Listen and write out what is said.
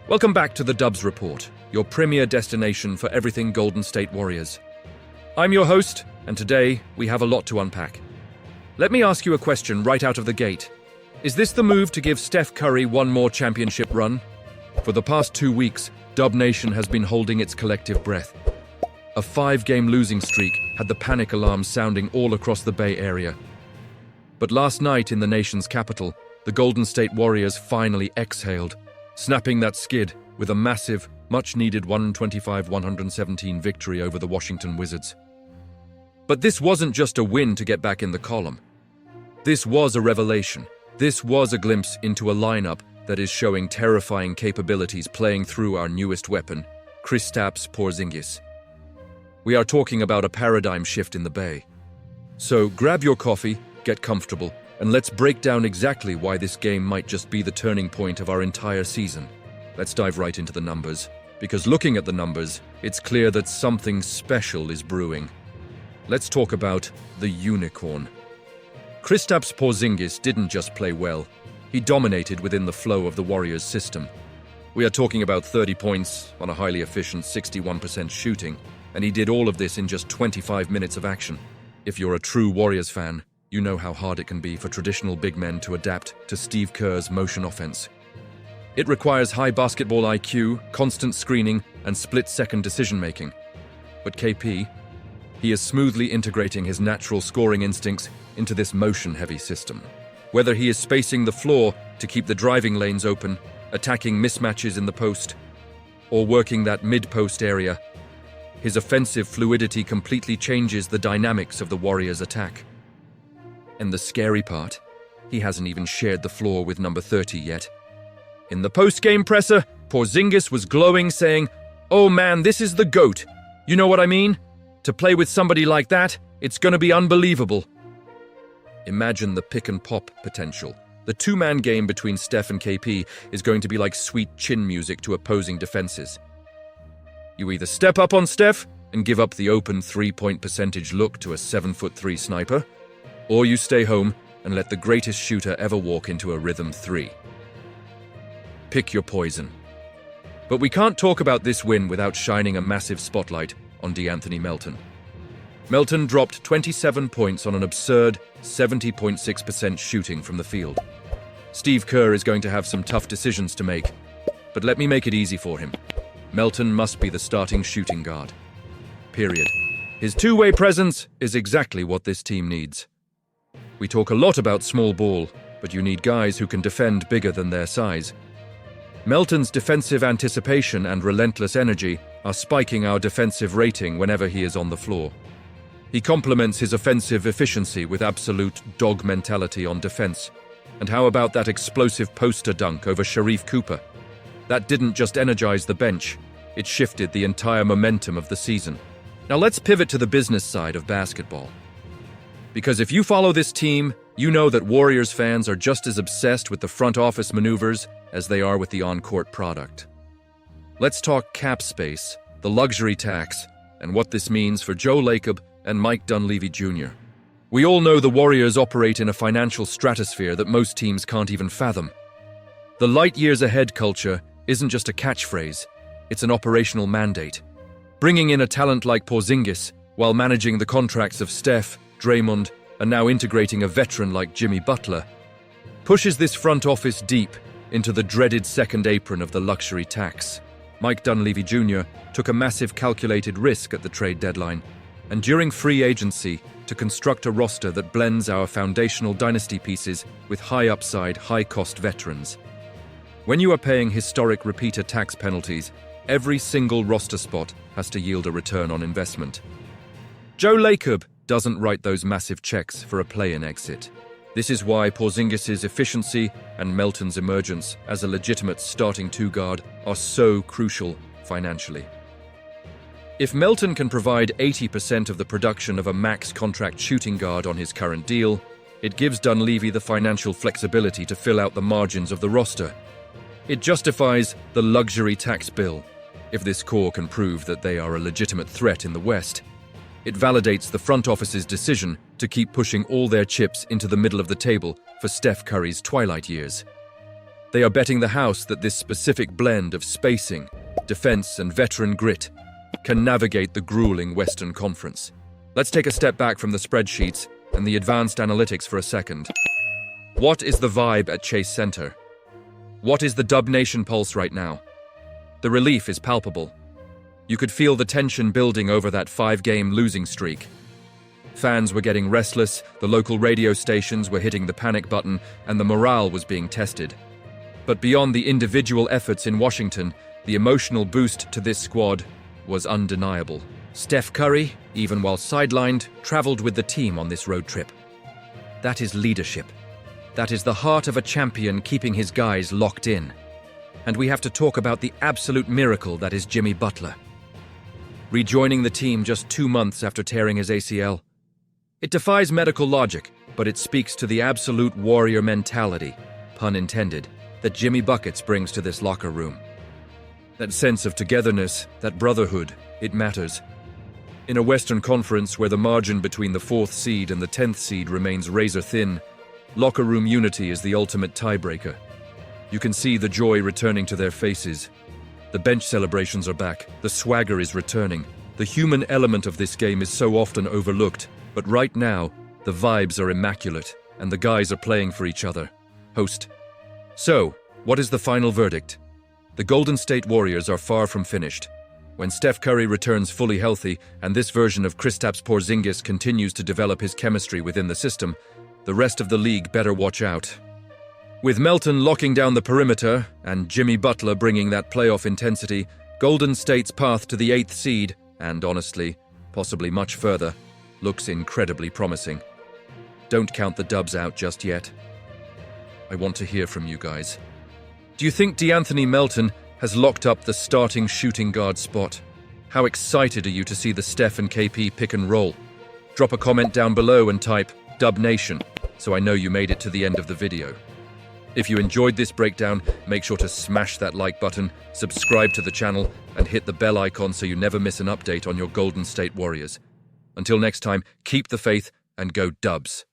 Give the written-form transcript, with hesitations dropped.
Welcome back to the Dubs Report, your premier destination for everything Golden State Warriors. I'm your host, and today we have a lot to unpack. Let me ask you a question right out of the gate. Is this the move to give Steph Curry one more championship run? For the past 2 weeks, Dub Nation has been holding its collective breath. A 5-game losing streak had the panic alarms sounding all across the Bay Area. But last night in the nation's capital, the Golden State Warriors finally exhaled, snapping that skid with a massive, much-needed 125-117 victory over the Washington Wizards. But this wasn't just a win to get back in the column. This was a revelation. This was a glimpse into a lineup that is showing terrifying capabilities playing through our newest weapon, Kristaps Porzingis. We are talking about a paradigm shift in the Bay. So grab your coffee, get comfortable, and let's break down exactly why this game might just be the turning point of our entire season. Let's dive right into the numbers, because looking at the numbers, it's clear that something special is brewing. Let's talk about the unicorn. Kristaps Porzingis didn't just play well, he dominated within the flow of the Warriors' system. We are talking about 30 points on a highly efficient 61% shooting, and he did all of this in just 25 minutes of action. If you're a true Warriors fan, you know how hard it can be for traditional big men to adapt to Steve Kerr's motion offense. It requires high basketball IQ, constant screening, and split-second decision-making. But KP, he is smoothly integrating his natural scoring instincts into this motion-heavy system. Whether he is spacing the floor to keep the driving lanes open, attacking mismatches in the post, or working that mid-post area, his offensive fluidity completely changes the dynamics of the Warriors' attack. And the scary part, he hasn't even shared the floor with number 30 yet. In the post-game presser, Porzingis was glowing, saying, "Oh man, this is the GOAT. You know what I mean? To play with somebody like that, it's gonna be unbelievable." Imagine the pick-and-pop potential. The two-man game between Steph and KP is going to be like sweet chin music to opposing defenses. You either step up on Steph and give up the open three-point percentage look to a 7'3" sniper, or you stay home and let the greatest shooter ever walk into a rhythm 3. Pick your poison. But we can't talk about this win without shining a massive spotlight on DeAnthony Melton. Melton dropped 27 points on an absurd 70.6% shooting from the field. Steve Kerr is going to have some tough decisions to make, but let me make it easy for him. Melton must be the starting shooting guard. Period. His two-way presence is exactly what this team needs. We talk a lot about small ball, but you need guys who can defend bigger than their size. Melton's defensive anticipation and relentless energy are spiking our defensive rating whenever he is on the floor. He complements his offensive efficiency with absolute dog mentality on defense. And how about that explosive poster dunk over Sharif Cooper? That didn't just energize the bench, it shifted the entire momentum of the season. Now let's pivot to the business side of basketball. Because if you follow this team, you know that Warriors fans are just as obsessed with the front office maneuvers as they are with the on-court product. Let's talk cap space, the luxury tax, and what this means for Joe Lacob and Mike Dunleavy Jr. We all know the Warriors operate in a financial stratosphere that most teams can't even fathom. The light years ahead culture isn't just a catchphrase, it's an operational mandate. Bringing in a talent like Porzingis while managing the contracts of Steph, Draymond, and now integrating a veteran like Jimmy Butler pushes this front office deep into the dreaded second apron of the luxury tax. Mike Dunleavy Jr. took a massive calculated risk at the trade deadline and during free agency to construct a roster that blends our foundational dynasty pieces with high upside, high cost veterans. When you are paying historic repeater tax penalties, every single roster spot has to yield a return on investment. Joe Lacob doesn't write those massive checks for a play-in exit. This is why Porzingis' efficiency and Melton's emergence as a legitimate starting two-guard are so crucial financially. If Melton can provide 80% of the production of a max contract shooting guard on his current deal, it gives Dunleavy the financial flexibility to fill out the margins of the roster. It justifies the luxury tax bill. If this core can prove that they are a legitimate threat in the West, it validates the front office's decision to keep pushing all their chips into the middle of the table for Steph Curry's twilight years. They are betting the house that this specific blend of spacing, defense, and veteran grit can navigate the grueling Western Conference. Let's take a step back from the spreadsheets and the advanced analytics for a second. What is the vibe at Chase Center? What is the Dub Nation pulse right now? The relief is palpable. You could feel the tension building over that 5-game losing streak. Fans were getting restless, the local radio stations were hitting the panic button, and the morale was being tested. But beyond the individual efforts in Washington, the emotional boost to this squad was undeniable. Steph Curry, even while sidelined, traveled with the team on this road trip. That is leadership. That is the heart of a champion keeping his guys locked in. And we have to talk about the absolute miracle that is Jimmy Butler. Rejoining the team just 2 months after tearing his ACL. It defies medical logic, but it speaks to the absolute warrior mentality, pun intended, that Jimmy Buckets brings to this locker room. That sense of togetherness, that brotherhood, it matters. In a Western Conference where the margin between the 4th seed and the 10th seed remains razor thin, locker room unity is the ultimate tiebreaker. You can see the joy returning to their faces. The bench celebrations are back, the swagger is returning. The human element of this game is so often overlooked, but right now, the vibes are immaculate, and the guys are playing for each other. Host. So, what is the final verdict? The Golden State Warriors are far from finished. When Steph Curry returns fully healthy, and this version of Kristaps Porzingis continues to develop his chemistry within the system, the rest of the league better watch out. With Melton locking down the perimeter, and Jimmy Butler bringing that playoff intensity, Golden State's path to the 8th seed, and honestly, possibly much further, looks incredibly promising. Don't count the Dubs out just yet. I want to hear from you guys. Do you think DeAnthony Melton has locked up the starting shooting guard spot? How excited are you to see the Steph and KP pick and roll? Drop a comment down below and type Dub Nation, so I know you made it to the end of the video. If you enjoyed this breakdown, make sure to smash that like button, subscribe to the channel, and hit the bell icon so you never miss an update on your Golden State Warriors. Until next time, keep the faith and go Dubs.